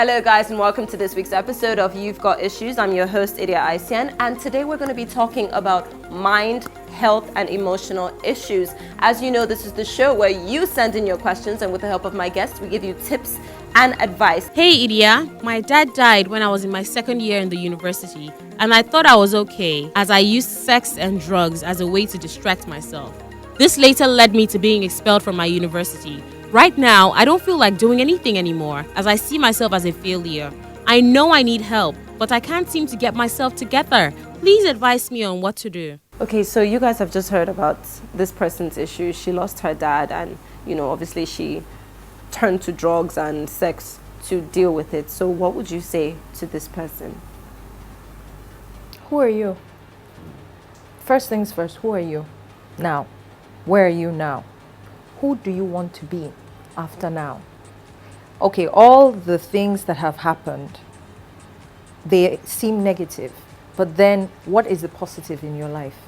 Hello guys, and welcome to this week's episode of You've Got Issues. I'm your host, Idia Aisien, and today we're going to be talking about mind, health, and emotional issues. As you know, this is the show where you send in your questions, and with the help of my guests, we give you tips and advice. Hey Idia, my dad died when I was in my second year in the university, and I thought I was okay as I used sex and drugs as a way to distract myself. This later led me to being expelled from my university. Right now, I don't feel like doing anything anymore as I see myself as a failure. I know I need help, but I can't seem to get myself together. Please advise me on what to do. Okay, so you guys have just heard about this person's issue. She lost her dad and, obviously she turned to drugs and sex to deal with it. So what would you say to this person? Who are you? First things first, who are you now? Where are you now? Who do you want to be after now? Okay, all the things that have happened, they seem negative, but then what is the positive in your life?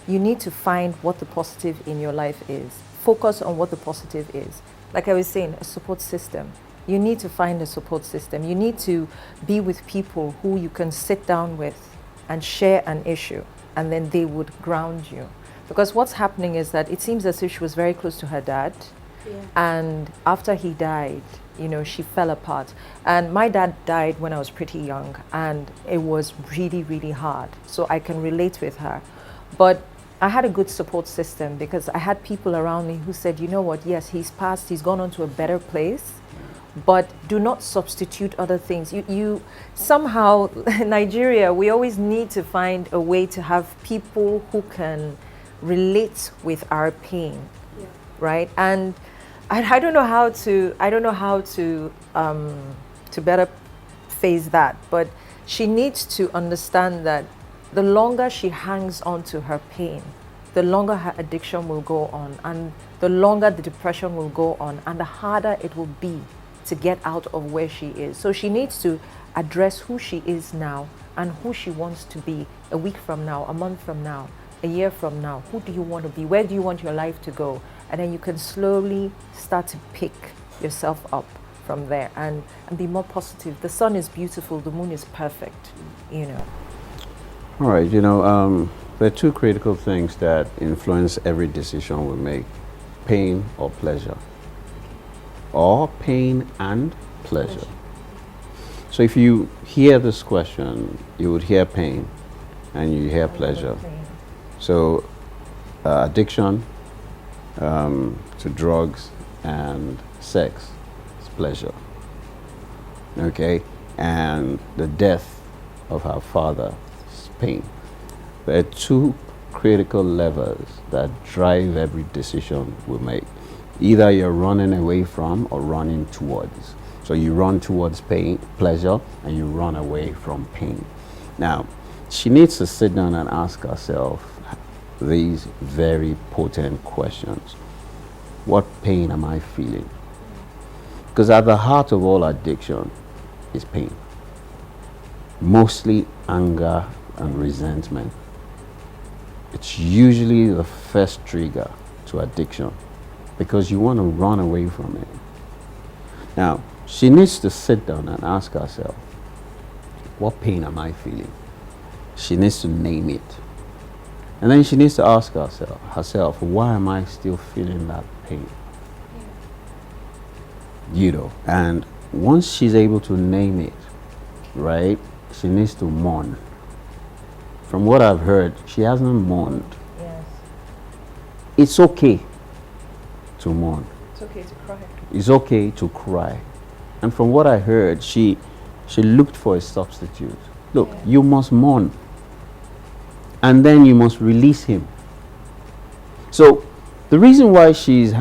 You need to find what the positive in your life is. Focus on what the positive is. Like I was saying, a support system. You need to find a support system. You need to be with people who you can sit down with and share an issue, and then they would ground you. Because what's happening is that it seems as if she was very close to her dad. Yeah. And after he died, she fell apart. And my dad died when I was pretty young, and it was really, really hard. So I can relate with her. But I had a good support system because I had people around me who said, you know what, yes, he's passed, he's gone on to a better place, but do not substitute other things. You somehow, in Nigeria, we always need to find a way to have people who can relate with our pain, yeah. Right? And I don't know how to better face that, but she needs to understand that the longer she hangs on to her pain, the longer her addiction will go on, and the longer the depression will go on, and the harder it will be to get out of where she is. So she needs to address who she is now and who she wants to be a week from now, a month from now, a year from now. Who do you want to be? Where do you want your life to go? And then you can slowly start to pick yourself up from there and be more positive. The sun is beautiful, the moon is perfect, All right, there are two critical things that influence every decision we make: pain or pleasure, or pain and pleasure. So if you hear this question, you would hear pain and you hear pleasure. So addiction to drugs and sex is pleasure, okay? And the death of our father is pain. There are two critical levers that drive every decision we make. Either you're running away from or running towards. So you run towards pain, pleasure, and you run away from pain. Now, she needs to sit down and ask herself these very potent questions. What pain am I feeling? Because at the heart of all addiction is pain. Mostly anger and resentment. It's usually the first trigger to addiction because you want to run away from it. Now, she needs to sit down and ask herself, what pain am I feeling? She needs to name it. And then she needs to ask herself, why am I still feeling that pain? And once she's able to name it, right, she needs to mourn. From what I've heard, she hasn't mourned. Yes. It's okay to mourn. It's okay to cry. It's okay to cry. And from what I heard, she looked for a substitute. Look, yeah. You must mourn. And then you must release him. So the reason why she's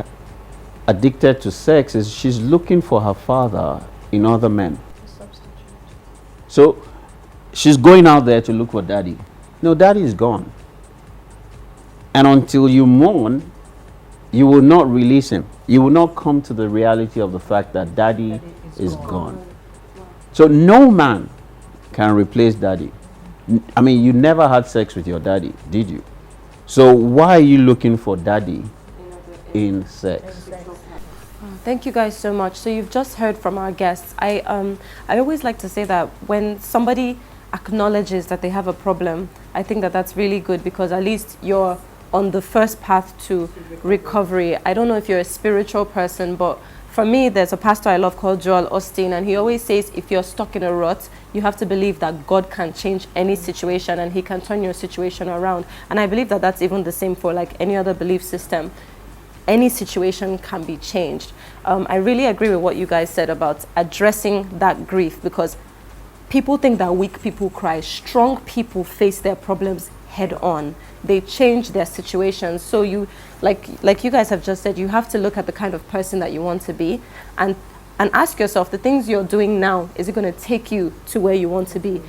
addicted to sex is she's looking for her father in other men. So she's going out there to look for daddy. No, daddy is gone. And until you mourn, you will not release him. You will not come to the reality of the fact that daddy is gone. So no man can replace daddy. I mean, you never had sex with your daddy, did you? So why are you looking for daddy in sex? Thank you guys so much. So you've just heard from our guests. I always like to say that when somebody acknowledges that they have a problem, I think that that's really good, because at least you're on the first path to recovery. I don't know if you're a spiritual person, but for me, there's a pastor I love called Joel Osteen, and he always says if you're stuck in a rut, you have to believe that God can change any situation and he can turn your situation around. And I believe that that's even the same for like any other belief system. Any situation can be changed. I really agree with what you guys said about addressing that grief, because people think that weak people cry. Strong people face their problems head on. They change their situations. So you, like you guys have just said, you have to look at the kind of person that you want to be, and ask yourself, the things you're doing now, is it going to take you to where you want to be?